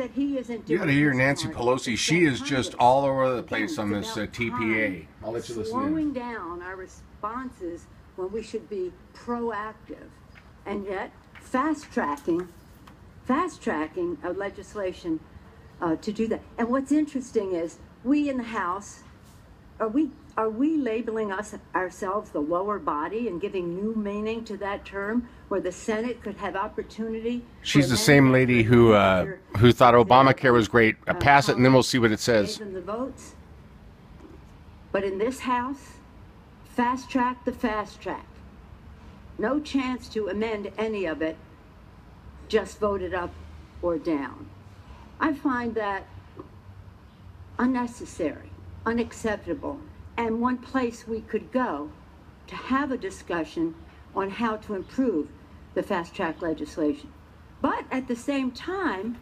that he isn't You doing. got to hear his Nancy part. Pelosi. It's She that is just Congress, all over the again, place on it's this about TPA. I'll let you listen in. slowing down our responses when we should be proactive, and yet fast-tracking legislation to do that. And what's interesting is we in the House, are we labeling ourselves the lower body and giving new meaning to that term, where the Senate could have opportunity? She's the same lady who thought Obamacare was great. Pass it and then we'll see what it says. Gave them the votes. But in this House, fast track the fast track. No chance to amend any of it, just vote it up or down. I find that unnecessary, unacceptable, and one place we could go to have a discussion on how to improve the fast-track legislation. But at the same time,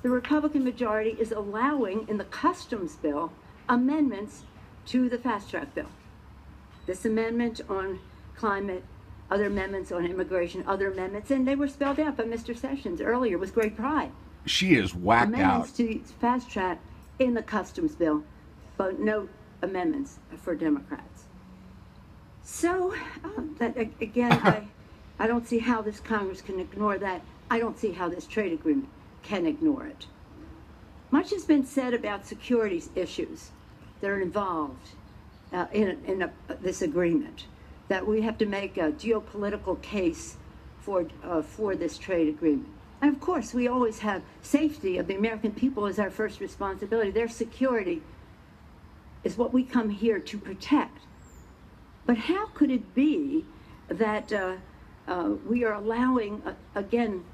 the Republican majority is allowing in the customs bill amendments to the fast-track bill. This amendment on climate, other amendments on immigration, other amendments, and they were spelled out by Mr. Sessions earlier with great pride. She is whacked Amendments out. to fast-track in the customs bill, but no amendments for Democrats. So, that again, I don't see how this Congress can ignore that. I don't see how this trade agreement can ignore it. Much has been said about securities issues that are involved in this agreement, that we have to make a geopolitical case for this trade agreement. And of course, we always have safety of the American people as our first responsibility. Their security is what we come here to protect. But how could it be that we are allowing, again,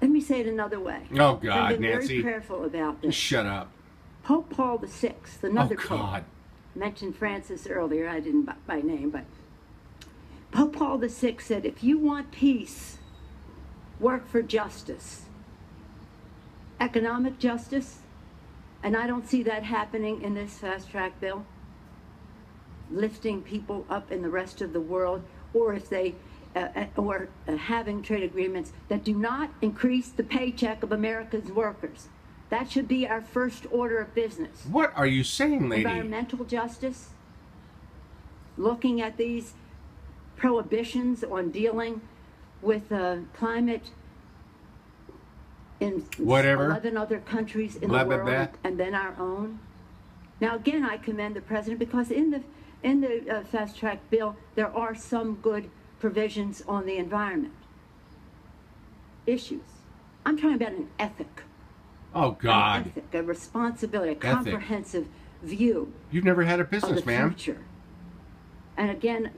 let me say it another way. Oh, God, I've been Nancy. very careful about this. Just shut up. Pope Paul VI, another Oh, pope, God. mentioned Francis earlier, I didn't by name, but Pope Paul VI said, if you want peace, work for justice. Economic justice, and I don't see that happening in this fast-track bill, lifting people up in the rest of the world, or if they having trade agreements that do not increase the paycheck of America's workers. That should be our first order of business. What are you saying, lady? Environmental justice, looking at these prohibitions on dealing with climate in Whatever. 11 other countries in Blah, the blah, world, blah. and then our own. Now again, I commend the president, because in the fast-track bill there are some good provisions on the environment issues. I'm talking about an ethic. Oh, God. An ethic, a responsibility, a comprehensive view. You've never had a of business, the ma'am. future. And again,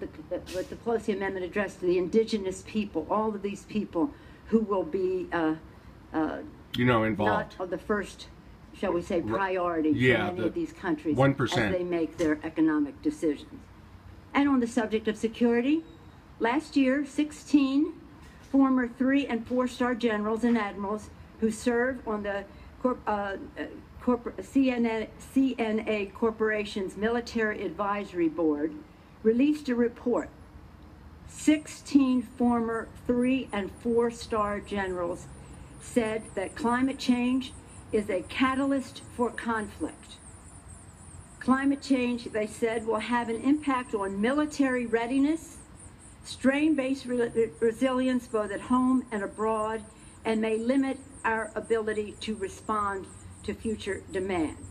what the Pelosi Amendment addressed to the indigenous people, all of these people who will be involved. not of the first, shall we say, priority Yeah, for many of these countries 1%. as they make their economic decisions. And on the subject of security, last year, 16 former 3- and 4-star generals and admirals who serve on the CNA Corporation's Military Advisory Board released a report. 16 former 3- and 4-star generals said that climate change is a catalyst for conflict. Climate change, they said, will have an impact on military readiness, strain-based resilience both at home and abroad, and may limit our ability to respond to future demands.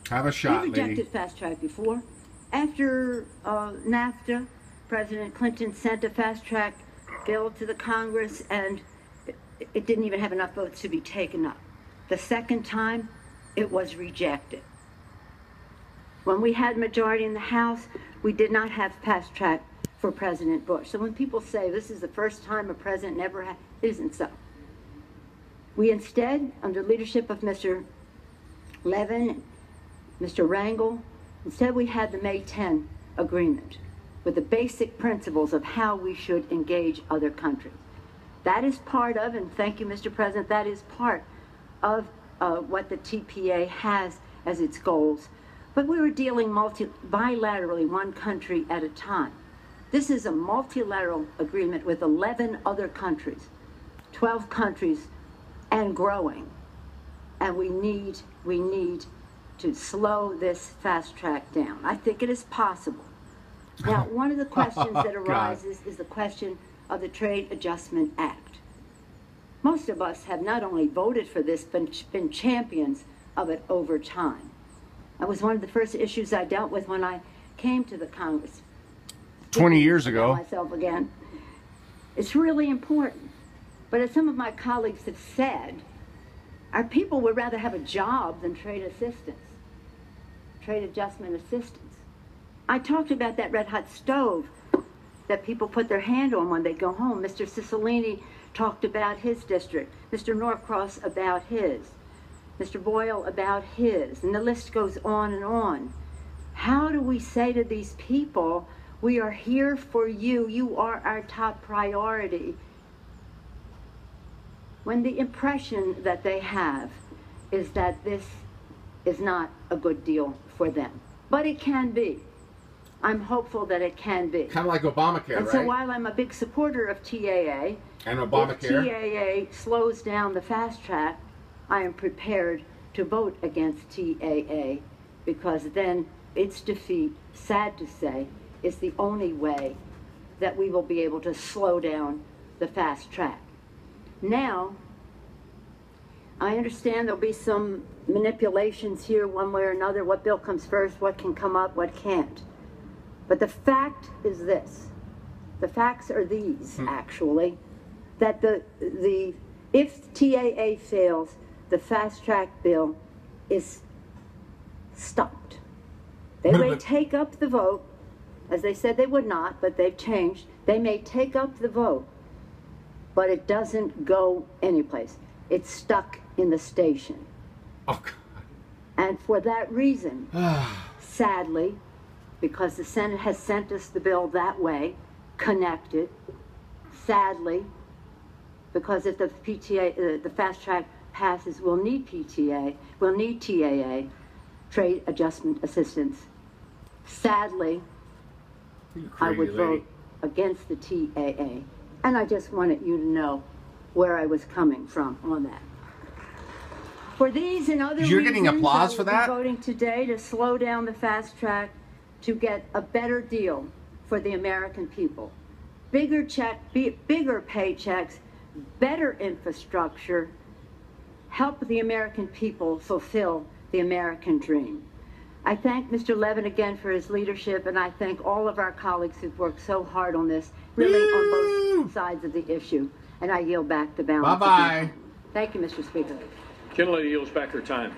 Have a shot, We rejected lady. fast track before. After NAFTA, President Clinton sent a fast track bill to the Congress, and it didn't even have enough votes to be taken up. The second time, it was rejected. When we had majority in the House, we did not have fast track for President Bush. So when people say this is the first time a president never had, it isn't so. We instead, under leadership of Mr. Levin and Mr. Rangel, instead we had the May 10 agreement with the basic principles of how we should engage other countries. That is part of, and thank you, Mr. President, that is part of what the TPA has as its goals. But we were dealing bilaterally, one country at a time. This is a multilateral agreement with 11 other countries 12 countries and growing. And we need to slow this fast track down. I think it is possible. Now, one of the questions that arises is the question of the Trade Adjustment Act. Most of us have not only voted for this, but been champions of it over time. That was one of the first issues I dealt with when I came to the Congress. 20 years ago. Myself again. It's really important. But as some of my colleagues have said, our people would rather have a job than trade assistance, trade adjustment assistance. I talked about that red hot stove that people put their hand on when they go home. Mr. Cicilline talked about his district, Mr. Norcross about his, Mr. Boyle about his, and the list goes on and on. How do we say to these people, we are here for you, you are our top priority, when the impression that they have is that this is not a good deal for them? But it can be. I'm hopeful that it can be. Kind of like Obamacare, and right? so while I'm a big supporter of TAA, and Obamacare, if TAA slows down the fast track, I am prepared to vote against TAA, because then its defeat, sad to say, is the only way that we will be able to slow down the fast track. Now, I understand there'll be some manipulations here one way or another, what bill comes first, what can come up, what can't. But the fact is this, the facts are these, actually, that if TAA fails, the fast track bill is stopped. They may take up the vote, as they said they would not, but they've changed. They may take up the vote, but it doesn't go anyplace. It's stuck in the station. oh, God. And for that reason, sadly, because the Senate has sent us the bill that way, connected, sadly, because if the PTA, the fast track passes, we'll need PTA, we'll need TAA, Trade Adjustment Assistance. Sadly, I would vote against the TAA. And I just wanted you to know where I was coming from on that. For these and other You're reasons, getting applause I for will that? be voting today to slow down the fast track to get a better deal for the American people. Bigger paychecks, better infrastructure, help the American people fulfill the American dream. I thank Mr. Levin again for his leadership, and I thank all of our colleagues who've worked so hard on this, really on both sides of the issue. And I yield back the balance. Bye-bye. Thank you, Mr. Speaker. Gentlelady yields back her time.